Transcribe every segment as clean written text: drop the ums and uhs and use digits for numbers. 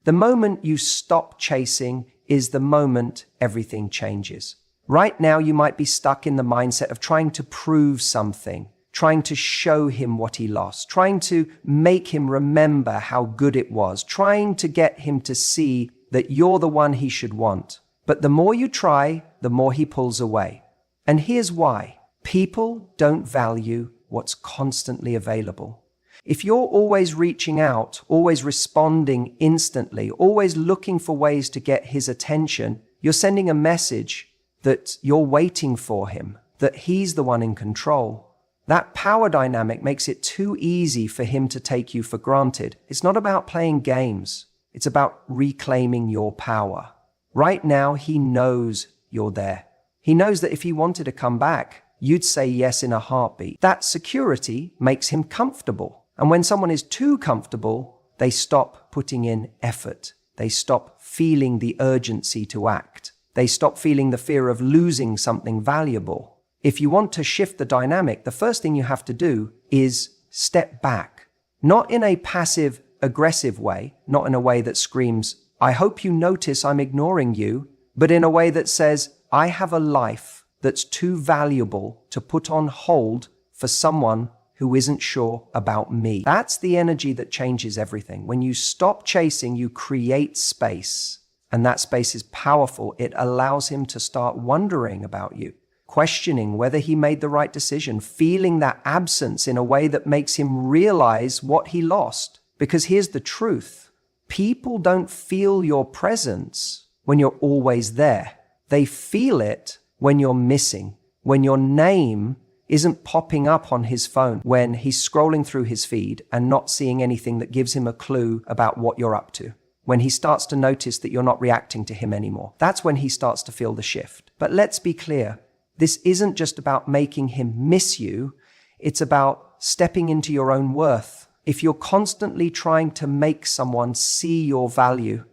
The moment you stop chasing is the moment everything changes. Right now, you might be stuck in the mindset of trying to prove something, trying to show him what he lost, trying to make him remember how good it was, trying to get him to see that you're the one he should want. But the more you try, the more he pulls away. And here's why. People don't value what's constantly available. If you're always reaching out, always responding instantly, always looking for ways to get his attention, you're sending a message that you're waiting for him, that he's the one in control. That power dynamic makes it too easy for him to take you for granted. It's not about playing games. It's about reclaiming your power. Right now, he knows you're there. He knows that if he wanted to come back, you'd say yes in a heartbeat. That security makes him comfortable. And when someone is too comfortable, they stop putting in effort. They stop feeling the urgency to act. They stop feeling the fear of losing something valuable. If you want to shift the dynamic, the first thing you have to do is step back. Not in a passive, aggressive way, not in a way that screams, I hope you notice I'm ignoring you, but in a way that says, I have a life that's too valuable to put on hold for someone who isn't sure about me. That's the energy that changes everything. When you stop chasing, you create space. And that space is powerful. It allows him to start wondering about you, questioning whether he made the right decision, feeling that absence in a way that makes him realize what he lost. Because here's the truth. People don't feel your presence when you're always there. They feel it when you're missing, when your name isn't popping up on his phone, when he's scrolling through his feed and not seeing anything that gives him a clue about what you're up to. When he starts to notice that you're not reacting to him anymore. That's when he starts to feel the shift. But let's be clear. This isn't just about making him miss you. It's about stepping into your own worth. If you're constantly trying to make someone see your value,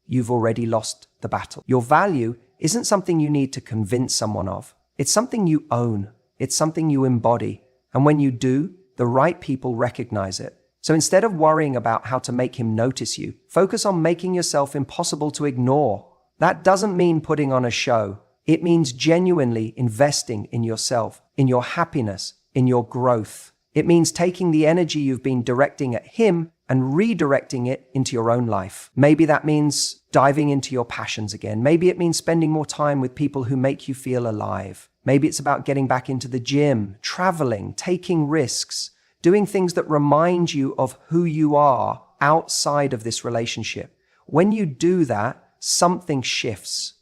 you've already lost the battle. Your value isn't something you need to convince someone of. It's something you own. It's something you embody. And when you do, the right people recognize it. So instead of worrying about how to make him notice you, focus on making yourself impossible to ignore. That doesn't mean putting on a show. It means genuinely investing in yourself, in your happiness, in your growth. It means taking the energy you've been directing at him and redirecting it into your own life. Maybe that means diving into your passions again. Maybe it means spending more time with people who make you feel alive. Maybe it's about getting back into the gym, traveling, taking risks, doing things that remind you of who you are outside of this relationship. When you do that, something shifts.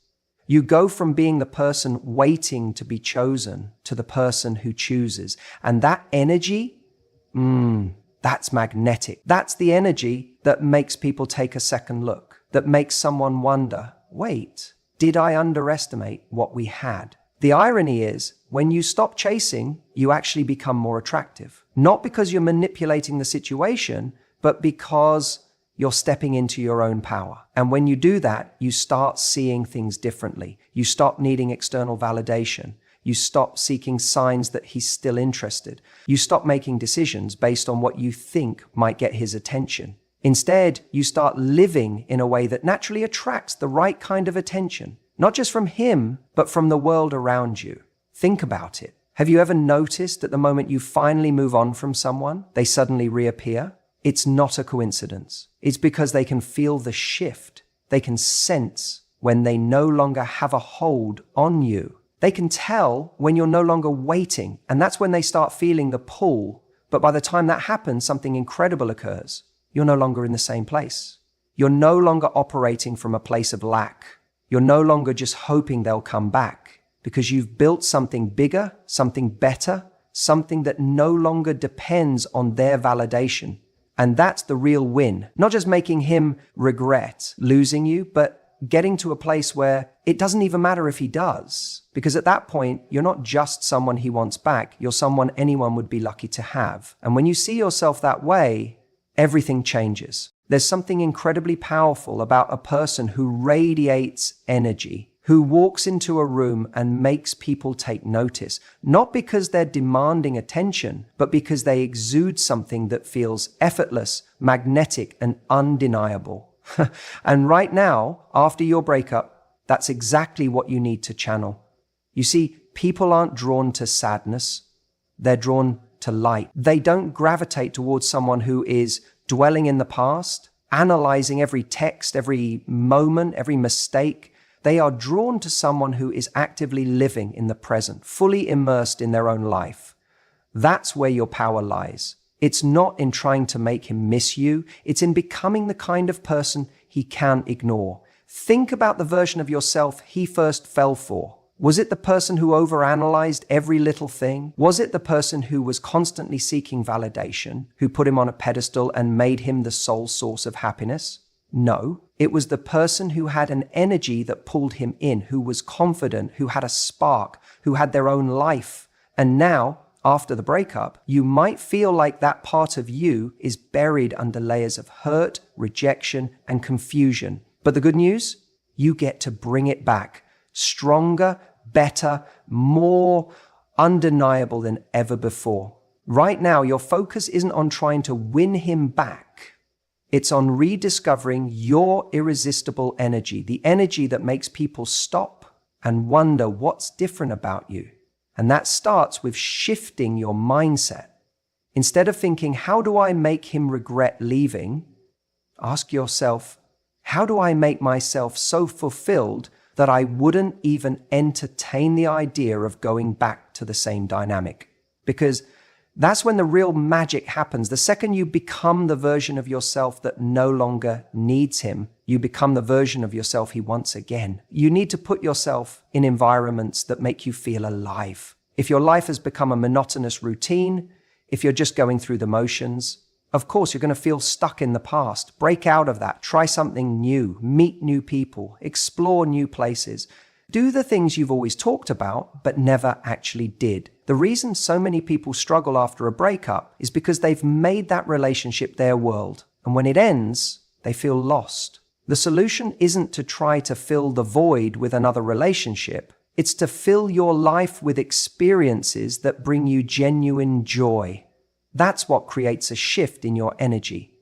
You go from being the person waiting to be chosen to the person who chooses. And that energy, that's magnetic. That's the energy that makes people take a second look, that makes someone wonder, wait, did I underestimate what we had? The irony is, when you stop chasing, you actually become more attractive. Not because you're manipulating the situation, but because you're stepping into your own power. And when you do that, you start seeing things differently. You stop needing external validation. You stop seeking signs that he's still interested. You stop making decisions based on what you think might get his attention. Instead, you start living in a way that naturally attracts the right kind of attention. Not just from him, but from the world around you. Think about it. Have you ever noticed that the moment you finally move on from someone, they suddenly reappear? It's not a coincidence. It's because they can feel the shift. They can sense when they no longer have a hold on you. They can tell when you're no longer waiting, and that's when they start feeling the pull. But by the time that happens, something incredible occurs. You're no longer in the same place. You're no longer operating from a place of lack. You're no longer just hoping they'll come back, because you've built something bigger, something better, something that no longer depends on their validation. And that's the real win. Not just making him regret losing you, but getting to a place where it doesn't even matter if he does. Because at that point, you're not just someone he wants back, you're someone anyone would be lucky to have. And when you see yourself that way, everything changes. There's something incredibly powerful about a person who radiates energy, who walks into a room and makes people take notice, not because they're demanding attention, but because they exude something that feels effortless, magnetic, and undeniable. And right now, after your breakup, that's exactly what you need to channel. You see, people aren't drawn to sadness. They're drawn to light. They don't gravitate towards someone who is dwelling in the past, analyzing every text, every moment, every mistake. They are drawn to someone who is actively living in the present, fully immersed in their own life. That's where your power lies. It's not in trying to make him miss you. It's in becoming the kind of person he can't ignore. Think about the version of yourself he first fell for. Was it the person who overanalyzed every little thing? Was it the person who was constantly seeking validation, who put him on a pedestal and made him the sole source of happiness? No, it was the person who had an energy that pulled him in, who was confident, who had a spark, who had their own life. And now, after the breakup, you might feel like that part of you is buried under layers of hurt, rejection, and confusion. But the good news? You get to bring it back. Stronger, better, more undeniable than ever before. Right now, your focus isn't on trying to win him back. It's on rediscovering your irresistible energy, the energy that makes people stop and wonder what's different about you. And that starts with shifting your mindset. Instead of thinking, how do I make him regret leaving? Ask yourself, how do I make myself so fulfilled that I wouldn't even entertain the idea of going back to the same dynamic? Because that's when the real magic happens. The second you become the version of yourself that no longer needs him, you become the version of yourself he wants again. You need to put yourself in environments that make you feel alive. If your life has become a monotonous routine, if you're just going through the motions, of course, you're going to feel stuck in the past. Break out of that. Try something new. Meet new people. Explore new places. Do the things you've always talked about, but never actually did. The reason so many people struggle after a breakup is because they've made that relationship their world. And when it ends, they feel lost. The solution isn't to try to fill the void with another relationship. It's to fill your life with experiences that bring you genuine joy. That's what creates a shift in your energy.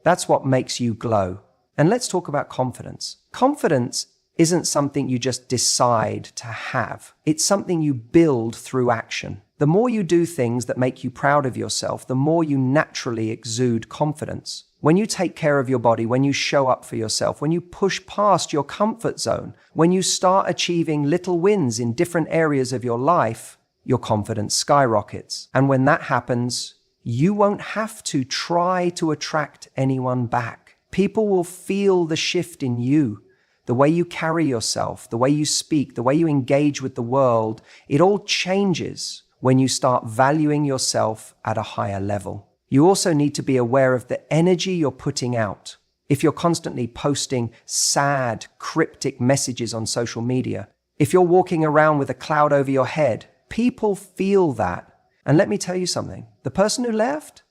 That's what makes you glow. And let's talk about confidence. Confidence isn't something you just decide to have. It's something you build through action. The more you do things that make you proud of yourself, the more you naturally exude confidence. When you take care of your body, when you show up for yourself, when you push past your comfort zone, when you start achieving little wins in different areas of your life, your confidence skyrockets. And when that happens, you won't have to try to attract anyone back. People will feel the shift in you. The way you carry yourself, the way you speak, the way you engage with the world, it all changes when you start valuing yourself at a higher level. You also need to be aware of the energy you're putting out. If you're constantly posting sad, cryptic messages on social media, if you're walking around with a cloud over your head, people feel that. And let me tell you something, the person who left,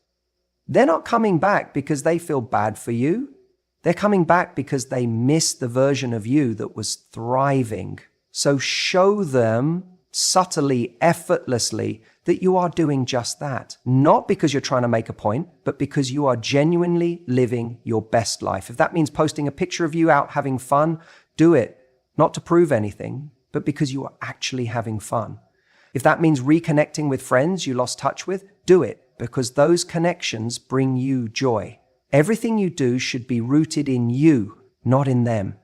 they're not coming back because they feel bad for you. They're coming back because they miss the version of you that was thriving. So show them subtly, effortlessly, that you are doing just that. Not because you're trying to make a point, but because you are genuinely living your best life. If that means posting a picture of you out having fun, do it. Not to prove anything, but because you are actually having fun. If that means reconnecting with friends you lost touch with, do it, because those connections bring you joy. Everything you do should be rooted in you, not in them.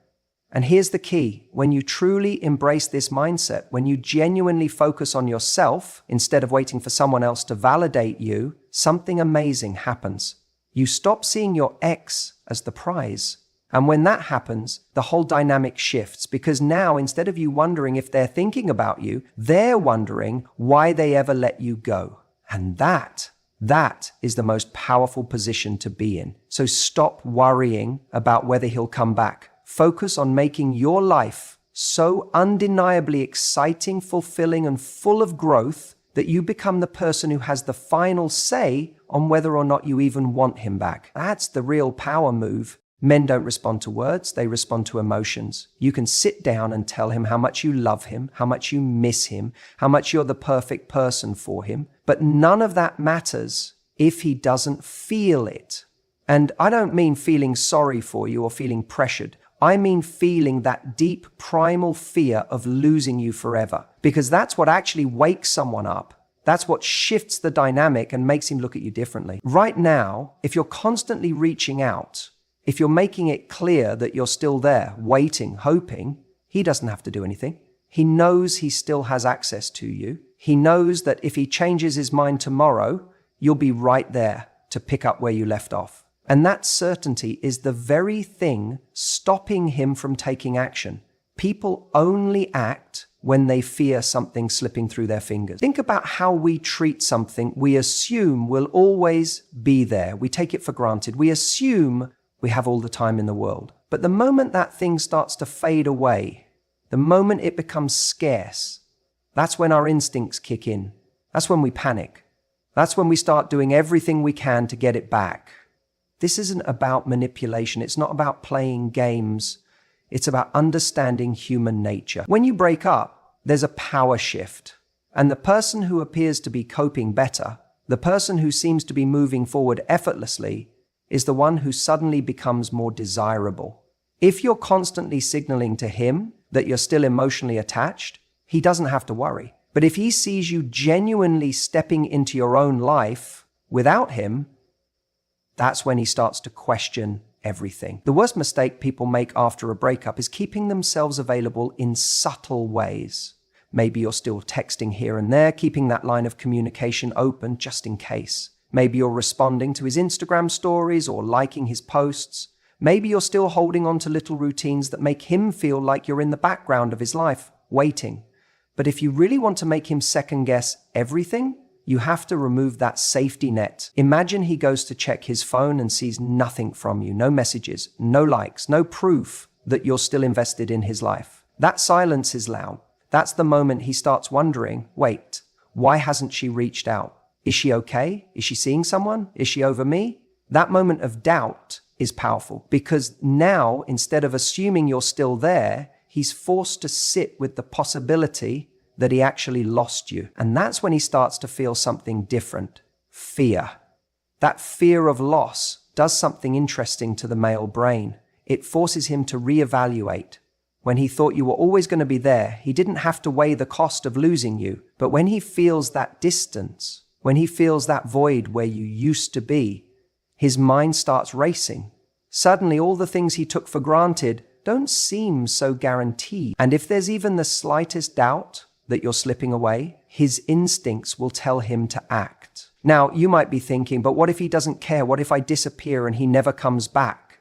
And here's the key. When you truly embrace this mindset, when you genuinely focus on yourself instead of waiting for someone else to validate you, something amazing happens. You stop seeing your ex as the prize. And when that happens, the whole dynamic shifts, because now instead of you wondering if they're thinking about you, they're wondering why they ever let you go. And that is the most powerful position to be in. So stop worrying about whether he'll come back. Focus on making your life so undeniably exciting, fulfilling, and full of growth that you become the person who has the final say on whether or not you even want him back. That's the real power move. Men don't respond to words, they respond to emotions. You can sit down and tell him how much you love him, how much you miss him, how much you're the perfect person for him. But none of that matters if he doesn't feel it. And I don't mean feeling sorry for you or feeling pressured. I mean feeling that deep primal fear of losing you forever. Because that's what actually wakes someone up. That's what shifts the dynamic and makes him look at you differently. Right now, if you're constantly reaching out, if you're making it clear that you're still there, waiting, hoping, he doesn't have to do anything. He knows he still has access to you. He knows that if he changes his mind tomorrow, you'll be right there to pick up where you left off. And that certainty is the very thing stopping him from taking action. People only act when they fear something slipping through their fingers. Think about how we treat something we assume will always be there. We take it for granted. We assume we have all the time in the world. But the moment that thing starts to fade away, the moment it becomes scarce, that's when our instincts kick in. That's when we panic. That's when we start doing everything we can to get it back. This isn't about manipulation. It's not about playing games. It's about understanding human nature. When you break up, there's a power shift. And the person who appears to be coping better, the person who seems to be moving forward effortlessly, is the one who suddenly becomes more desirable. If you're constantly signaling to him that you're still emotionally attached, he doesn't have to worry. But if he sees you genuinely stepping into your own life without him, that's when he starts to question everything. The worst mistake people make after a breakup is keeping themselves available in subtle ways. Maybe you're still texting here and there, keeping that line of communication open just in case. Maybe you're responding to his Instagram stories or liking his posts. Maybe you're still holding on to little routines that make him feel like you're in the background of his life, waiting. But if you really want to make him second guess everything, you have to remove that safety net. Imagine he goes to check his phone and sees nothing from you, no messages, no likes, no proof that you're still invested in his life. That silence is loud. That's the moment he starts wondering, wait, why hasn't she reached out? Is she okay? Is she seeing someone? Is she over me? That moment of doubt is powerful because now, instead of assuming you're still there, he's forced to sit with the possibility that he actually lost you. And that's when he starts to feel something different. Fear. That fear of loss does something interesting to the male brain. It forces him to reevaluate. When he thought you were always going to be there, he didn't have to weigh the cost of losing you. But when he feels that distance, when he feels that void where you used to be, his mind starts racing. Suddenly, all the things he took for granted don't seem so guaranteed. And if there's even the slightest doubt that you're slipping away, his instincts will tell him to act. Now, you might be thinking, but what if he doesn't care? What if I disappear and he never comes back?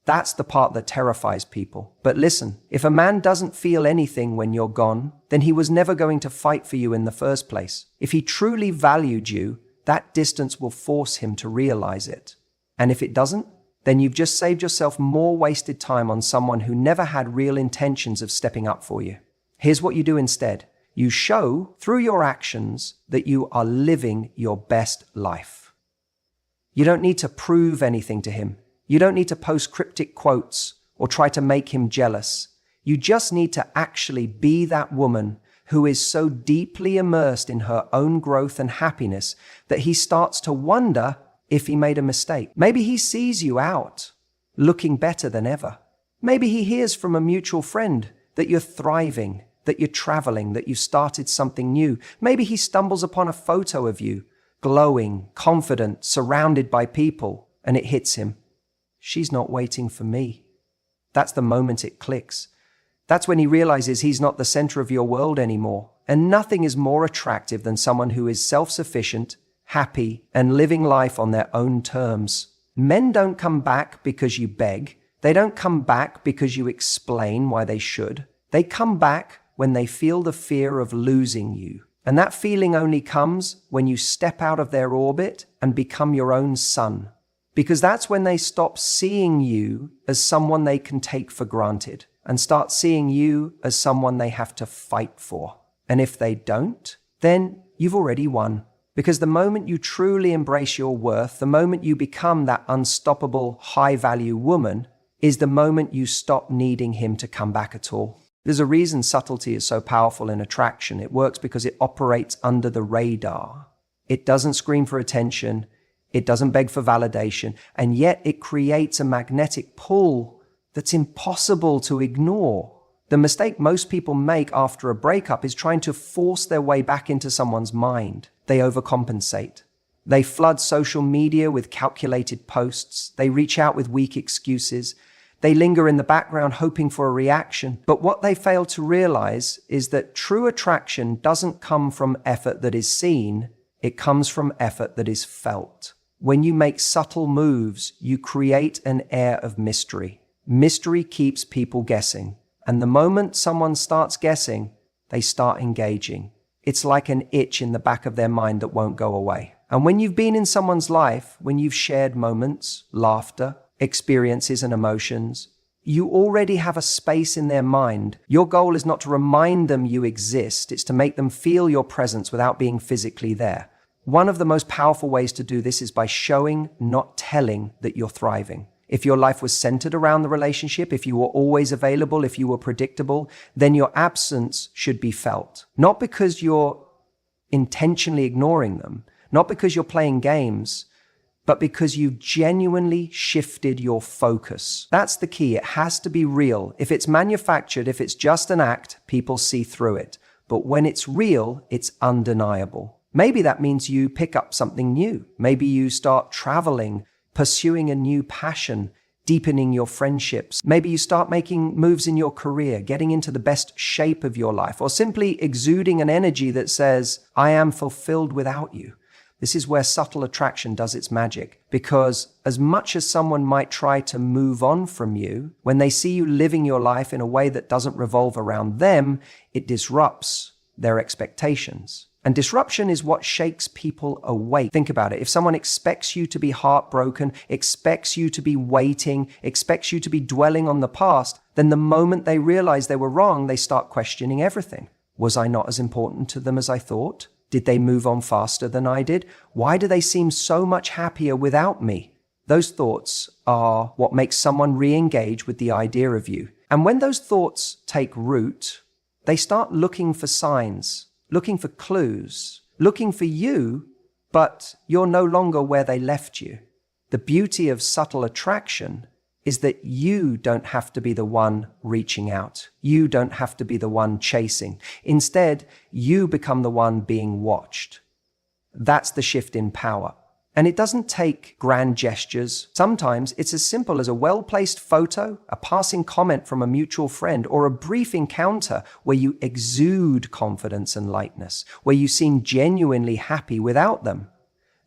That's the part that terrifies people. But listen, if a man doesn't feel anything when you're gone, then he was never going to fight for you in the first place. If he truly valued you, that distance will force him to realize it. And if it doesn't, then you've just saved yourself more wasted time on someone who never had real intentions of stepping up for you. Here's what you do instead. You show through your actions that you are living your best life. You don't need to prove anything to him. You don't need to post cryptic quotes or try to make him jealous. You just need to actually be that woman who is so deeply immersed in her own growth and happiness that he starts to wonder if he made a mistake. Maybe he sees you out, looking better than ever. Maybe he hears from a mutual friend that you're thriving, that you're traveling, that you started something new. Maybe he stumbles upon a photo of you, glowing, confident, surrounded by people, and it hits him. She's not waiting for me. That's the moment it clicks. That's when he realizes he's not the center of your world anymore. And nothing is more attractive than someone who is self-sufficient, happy, and living life on their own terms. Men don't come back because you beg. They don't come back because you explain why they should. They come back when they feel the fear of losing you. And that feeling only comes when you step out of their orbit and become your own sun. Because that's when they stop seeing you as someone they can take for granted and start seeing you as someone they have to fight for. And if they don't, then you've already won. Because the moment you truly embrace your worth, the moment you become that unstoppable, high-value woman, is the moment you stop needing him to come back at all. There's a reason subtlety is so powerful in attraction. It works because it operates under the radar. It doesn't scream for attention. It doesn't beg for validation, and yet it creates a magnetic pull that's impossible to ignore. The mistake most people make after a breakup is trying to force their way back into someone's mind. They overcompensate. They flood social media with calculated posts. They reach out with weak excuses. They linger in the background hoping for a reaction. But what they fail to realize is that true attraction doesn't come from effort that is seen. It comes from effort that is felt. When you make subtle moves, you create an air of mystery. Mystery keeps people guessing. And the moment someone starts guessing, they start engaging. It's like an itch in the back of their mind that won't go away. And when you've been in someone's life, when you've shared moments, laughter, experiences and emotions, you already have a space in their mind. Your goal is not to remind them you exist. It's to make them feel your presence without being physically there. One of the most powerful ways to do this is by showing, not telling, that you're thriving. If your life was centered around the relationship, if you were always available, if you were predictable, then your absence should be felt. Not because you're intentionally ignoring them, not because you're playing games, but because you've genuinely shifted your focus. That's the key. It has to be real. If it's manufactured, if it's just an act, people see through it. But when it's real, it's undeniable. Maybe that means you pick up something new. Maybe you start traveling, pursuing a new passion, deepening your friendships. Maybe you start making moves in your career, getting into the best shape of your life, or simply exuding an energy that says, I am fulfilled without you. This is where subtle attraction does its magic, because as much as someone might try to move on from you, when they see you living your life in a way that doesn't revolve around them, it disrupts their expectations. And disruption is what shakes people awake. Think about it. If someone expects you to be heartbroken, expects you to be waiting, expects you to be dwelling on the past, then the moment they realize they were wrong, they start questioning everything. Was I not as important to them as I thought? Did they move on faster than I did? Why do they seem so much happier without me? Those thoughts are what makes someone re-engage with the idea of you. And when those thoughts take root, they start looking for signs, looking for clues, looking for you, but you're no longer where they left you. The beauty of subtle attraction is that you don't have to be the one reaching out. You don't have to be the one chasing. Instead, you become the one being watched. That's the shift in power. And it doesn't take grand gestures. Sometimes it's as simple as a well-placed photo, a passing comment from a mutual friend, or a brief encounter where you exude confidence and lightness, where you seem genuinely happy without them.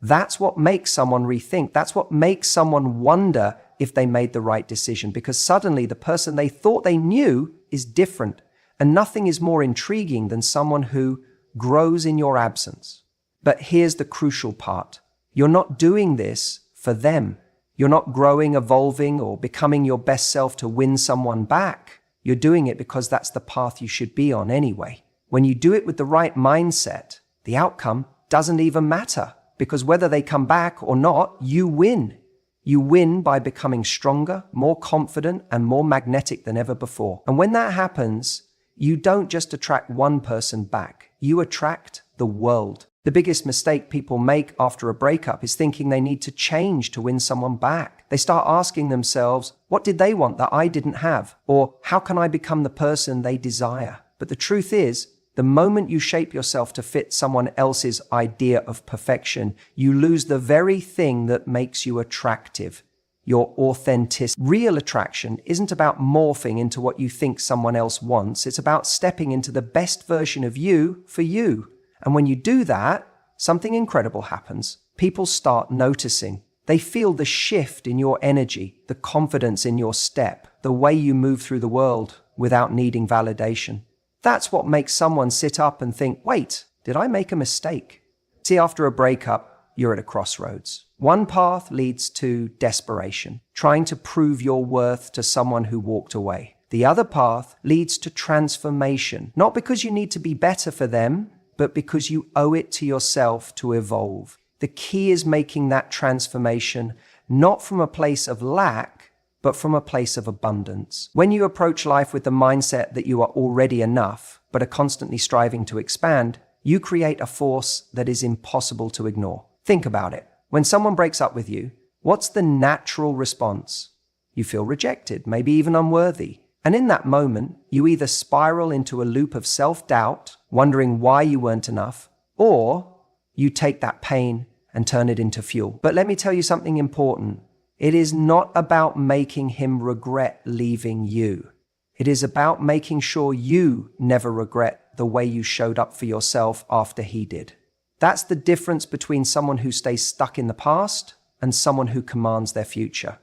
That's what makes someone rethink. That's what makes someone wonder if they made the right decision, because suddenly the person they thought they knew is different. And nothing is more intriguing than someone who grows in your absence. But here's the crucial part. You're not doing this for them. You're not growing, evolving, or becoming your best self to win someone back. You're doing it because that's the path you should be on anyway. When you do it with the right mindset, the outcome doesn't even matter, because whether they come back or not, you win. You win by becoming stronger, more confident, and more magnetic than ever before. And when that happens, you don't just attract one person back. You attract the world. The biggest mistake people make after a breakup is thinking they need to change to win someone back. They start asking themselves, what did they want that I didn't have? Or how can I become the person they desire? But the truth is, the moment you shape yourself to fit someone else's idea of perfection, you lose the very thing that makes you attractive, your authenticity. Real attraction isn't about morphing into what you think someone else wants. It's about stepping into the best version of you for you. And when you do that, something incredible happens. People start noticing. They feel the shift in your energy, the confidence in your step, the way you move through the world without needing validation. That's what makes someone sit up and think, wait, did I make a mistake? See, after a breakup, you're at a crossroads. One path leads to desperation, trying to prove your worth to someone who walked away. The other path leads to transformation, not because you need to be better for them, but because you owe it to yourself to evolve. The key is making that transformation not from a place of lack, but from a place of abundance. When you approach life with the mindset that you are already enough, but are constantly striving to expand, you create a force that is impossible to ignore. Think about it. When someone breaks up with you, what's the natural response? You feel rejected, maybe even unworthy. And in that moment, you either spiral into a loop of self-doubt, wondering why you weren't enough, or you take that pain and turn it into fuel. But let me tell you something important. It is not about making him regret leaving you. It is about making sure you never regret the way you showed up for yourself after he did. That's the difference between someone who stays stuck in the past and someone who commands their future.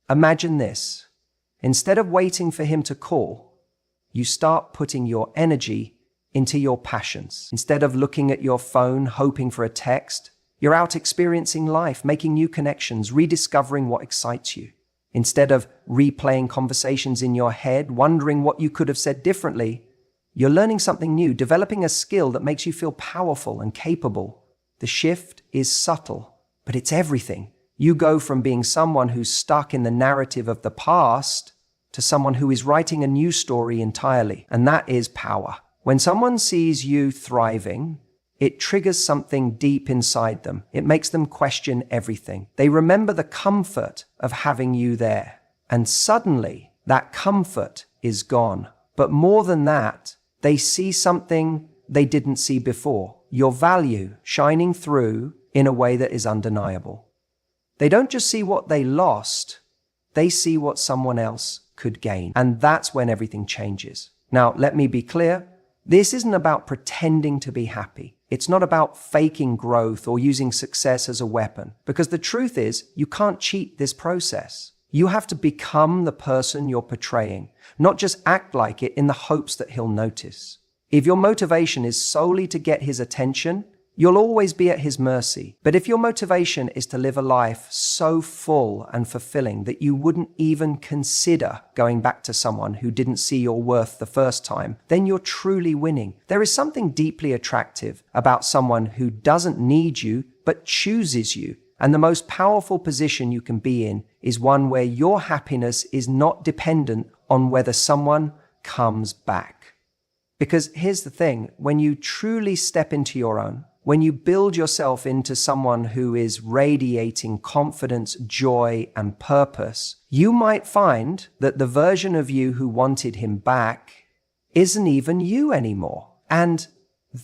Imagine this. Instead of waiting for him to call, you start putting your energy into your passions. Instead of looking at your phone, hoping for a text, you're out experiencing life, making new connections, rediscovering what excites you. Instead of replaying conversations in your head, wondering what you could have said differently, you're learning something new, developing a skill that makes you feel powerful and capable. The shift is subtle, but it's everything. You go from being someone who's stuck in the narrative of the past to someone who is writing a new story entirely, and that is power. When someone sees you thriving, it triggers something deep inside them. It makes them question everything. They remember the comfort of having you there, and suddenly that comfort is gone. But more than that, they see something they didn't see before, your value shining through in a way that is undeniable. They don't just see what they lost, they see what someone else could gain. And that's when everything changes. Now, let me be clear. This isn't about pretending to be happy. It's not about faking growth or using success as a weapon. Because the truth is, you can't cheat this process. You have to become the person you're portraying, not just act like it in the hopes that he'll notice. If your motivation is solely to get his attention, you'll always be at his mercy. But if your motivation is to live a life so full and fulfilling that you wouldn't even consider going back to someone who didn't see your worth the first time, then you're truly winning. There is something deeply attractive about someone who doesn't need you, but chooses you. And the most powerful position you can be in is one where your happiness is not dependent on whether someone comes back. Because here's the thing, when you truly step into your own, when you build yourself into someone who is radiating confidence, joy, and purpose, you might find that the version of you who wanted him back isn't even you anymore. And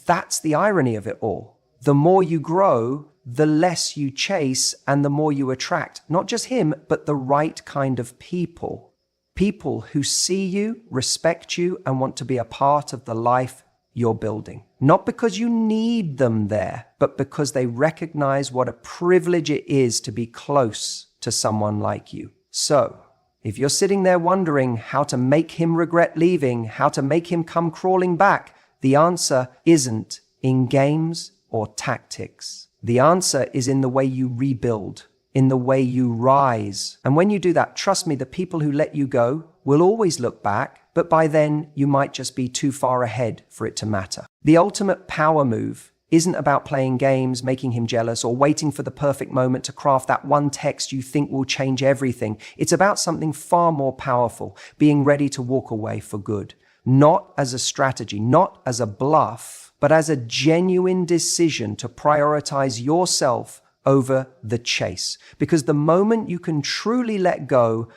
that's the irony of it all. The more you grow, the less you chase and the more you attract, not just him, but the right kind of people. People who see you, respect you, and want to be a part of the life you're building. Not because you need them there, but because they recognize what a privilege it is to be close to someone like you. So, if you're sitting there wondering how to make him regret leaving, how to make him come crawling back, the answer isn't in games or tactics. The answer is in the way you rebuild, in the way you rise. And when you do that, trust me, the people who let you go will always look back, but by then you might just be too far ahead for it to matter. The ultimate power move isn't about playing games, making him jealous, or waiting for the perfect moment to craft that one text you think will change everything. It's about something far more powerful, being ready to walk away for good. Not as a strategy, not as a bluff, but as a genuine decision to prioritize yourself over the chase. Because the moment you can truly let go,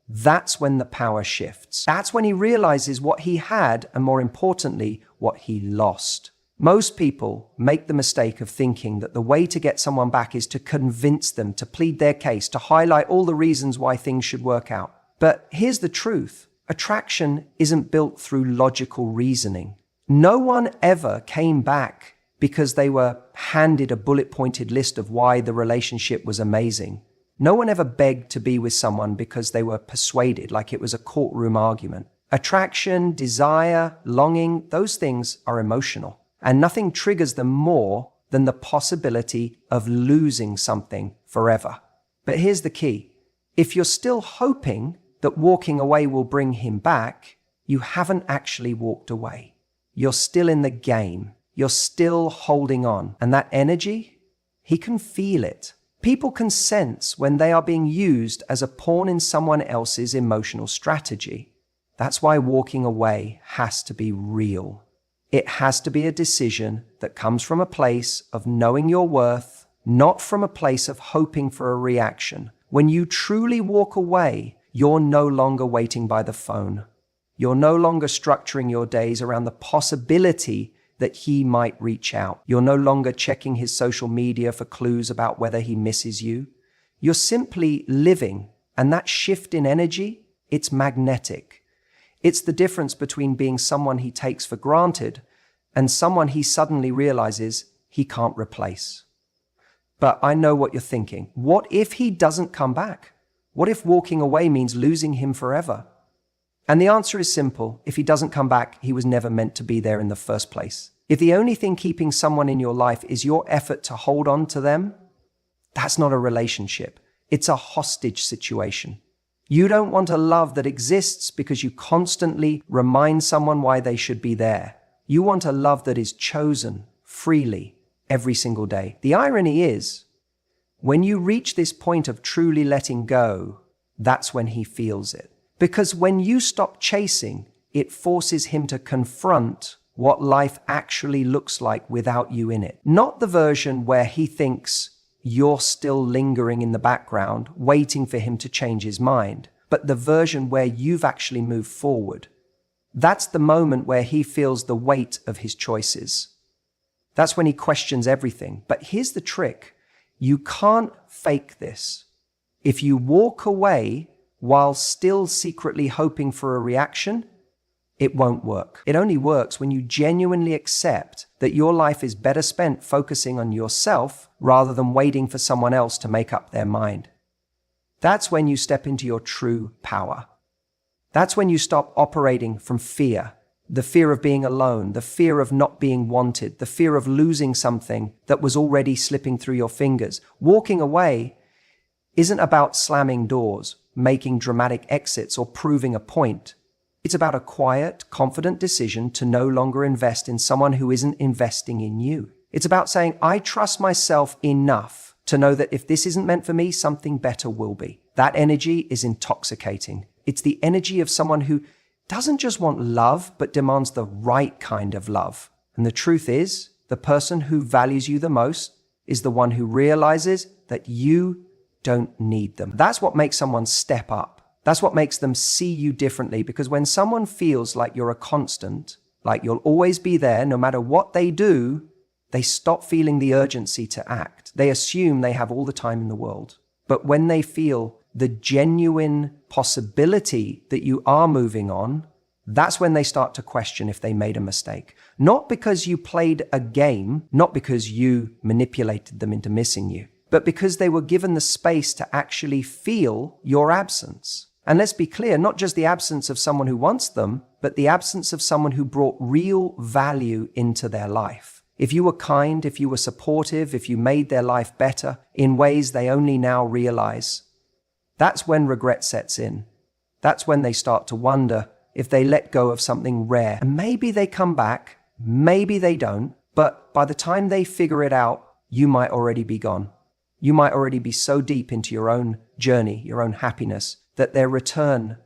that's when the power shifts. That's when he realizes what he had, and more importantly, what he lost. Most people make the mistake of thinking that the way to get someone back is to convince them, to plead their case, to highlight all the reasons why things should work out. But here's the truth. Attraction isn't built through logical reasoning. No one ever came back because they were handed a bullet-pointed list of why the relationship was amazing. No one ever begged to be with someone because they were persuaded, like it was a courtroom argument. Attraction, desire, longing, those things are emotional. And nothing triggers them more than the possibility of losing something forever. But here's the key. If you're still hoping that walking away will bring him back, you haven't actually walked away. You're still in the game. You're still holding on. And that energy, he can feel it. People can sense when they are being used as a pawn in someone else's emotional strategy. That's why walking away has to be real. It has to be a decision that comes from a place of knowing your worth, not from a place of hoping for a reaction. When you truly walk away, you're no longer waiting by the phone. You're no longer structuring your days around the possibility that he might reach out. You're no longer checking his social media for clues about whether he misses you. You're simply living, and that shift in energy, it's magnetic. It's the difference between being someone he takes for granted and someone he suddenly realizes he can't replace. But I know what you're thinking. What if he doesn't come back? What if walking away means losing him forever? And the answer is simple. If he doesn't come back, he was never meant to be there in the first place. If the only thing keeping someone in your life is your effort to hold on to them, that's not a relationship. It's a hostage situation. You don't want a love that exists because you constantly remind someone why they should be there. You want a love that is chosen freely every single day. The irony is, when you reach this point of truly letting go, that's when he feels it. Because when you stop chasing, it forces him to confront what life actually looks like without you in it. Not the version where he thinks you're still lingering in the background, waiting for him to change his mind, but the version where you've actually moved forward. That's the moment where he feels the weight of his choices. That's when he questions everything. But here's the trick. You can't fake this. If you walk away while still secretly hoping for a reaction, it won't work. It only works when you genuinely accept that your life is better spent focusing on yourself rather than waiting for someone else to make up their mind. That's when you step into your true power. That's when you stop operating from fear. The fear of being alone, the fear of not being wanted, the fear of losing something that was already slipping through your fingers. Walking away isn't about slamming doors, making dramatic exits, or proving a point. It's about a quiet, confident decision to no longer invest in someone who isn't investing in you. It's about saying, I trust myself enough to know that if this isn't meant for me, something better will be. That energy is intoxicating. It's the energy of someone who doesn't just want love, but demands the right kind of love. And the truth is, the person who values you the most is the one who realizes that you don't need them. That's what makes someone step up. That's what makes them see you differently, because when someone feels like you're a constant, like you'll always be there no matter what they do, they stop feeling the urgency to act. They assume they have all the time in the world. But when they feel the genuine possibility that you are moving on, that's when they start to question if they made a mistake. Not because you played a game, not because you manipulated them into missing you, but because they were given the space to actually feel your absence. And let's be clear, not just the absence of someone who wants them, but the absence of someone who brought real value into their life. If you were kind, if you were supportive, if you made their life better in ways they only now realize, that's when regret sets in. That's when they start to wonder if they let go of something rare. And maybe they come back, maybe they don't, but by the time they figure it out, you might already be gone. You might already be so deep into your own journey, your own happiness, that their return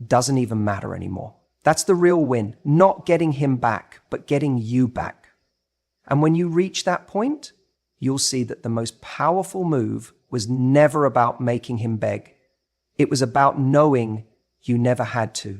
doesn't even matter anymore. That's the real win, not getting him back, but getting you back. And when you reach that point, you'll see that the most powerful move was never about making him beg. It was about knowing you never had to.